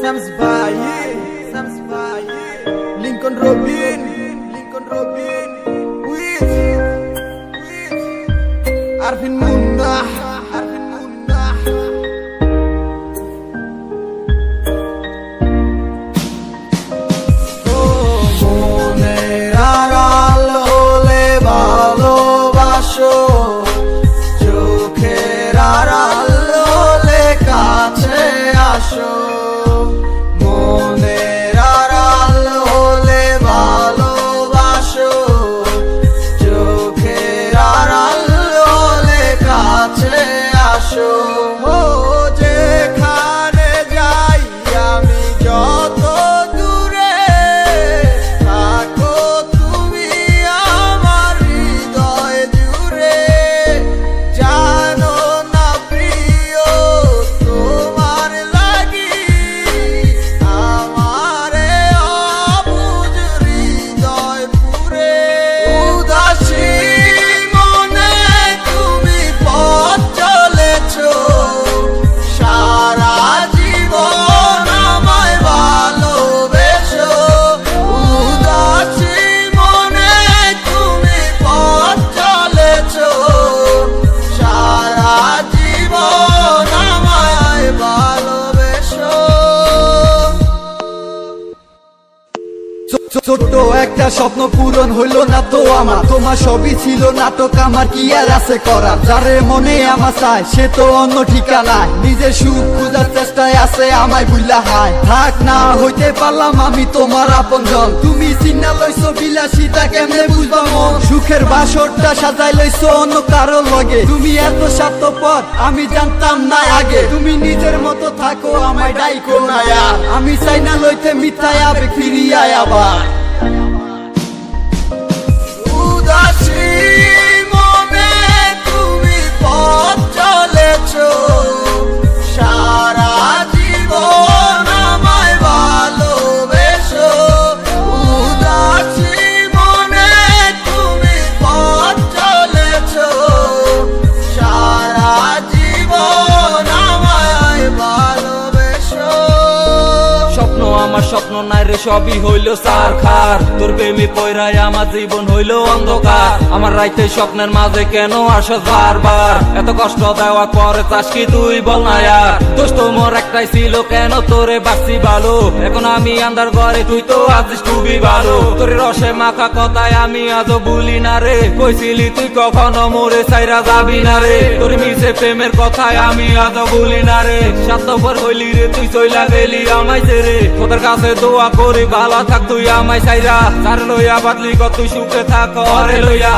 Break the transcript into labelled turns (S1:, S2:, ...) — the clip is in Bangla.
S1: Sams Baye, Lincoln Robin, with Arvin Munah. চোখের আড়াল হলে কাছে আসো, মনের আড়াল হলে ভালোবাসো, চোখের আড়াল হলে কাছে আসো। ও যেখানে যাই আমি যত দূরে থাকো তুমি আমার হৃদয় জুড়ে, জানো না প্রিয় তোমার লাগি আমারে অবুঝ হৃদয় পুরে। উদাসী মনে তুমি পথ চলেছো, সারা জীবন আমায় ভালোবেসো। উদাসী মনে তুমি পথ চলেছো, সারা জীবন আমায় ভালোবেসো। ছোট্ট একটা স্বপ্ন পূরণ হইল না তো আমার, তোমার সবই ছিল নাটক, আমার কি আর আছে করার। যারে মনে আমার চায় সে তো অন্য ঠিকানায়, নিজের সুখ খোঁজার চেষ্টায় আছে আমায় ভুলা হায়। থাক না হইতে পারলাম আমি তোমার আপনজন, তুমি চিন্না লইছো বিলাসিতা কেমনে বুঝবা মন। সুখের বাসরটা সাজাই লইছো অন্য কারো লগে, তুমি এত স্বার্থপর আমি জানতাম না আগে। তুমি নিজের মতো থাকো আমায় ডাইকো না আর, আমি চাই না লইতে মিথ্যায় আবেগ ফিরিয়ায় আবার। উদাসী মনে তুমি পথ চলেছো, সারা জীবন আমায় ভালোবেসো। উদাসী মনে তুমি পথ চলেছো, সারা জীবন আমায় ভালোবেসো।
S2: স্বপ্ন আমার স্বপ্ন নাই রে, সবই হইল সারখার। তোর প্রেমে পয়রায় আমার জীবন হইল অন্ধকার। আমার রাইতে স্বপ্নের মাঝে কেন আসস বারবার, এত কষ্ট দেওয়ার পরে চাস কি তুই বল না আর। দোষ তো মোর একটাই ছিল, কেন তোরে বাঁচি ভালো। এখন আমি আন্ধার ঘরে, তুই তো আছিস খুবই ভালো। তোর রসে মাখা কথায় আমি আজও ভুলি না রে, কইছিলি তুই কখনো মোরে চাইরা যাবি না রে। তোর মিছে প্রেমের কথায় আমি আজও ভুলি না রে, স্বার্থপর হইলি রে তুই চইলা গেলি আমায় ছেড়ে। তোদের কাছে দোয়া করি ভালো থাক তুই আমায় চাইরা, তার লইয়া বাদলি তুই সুখে থাক অরে লইয়া।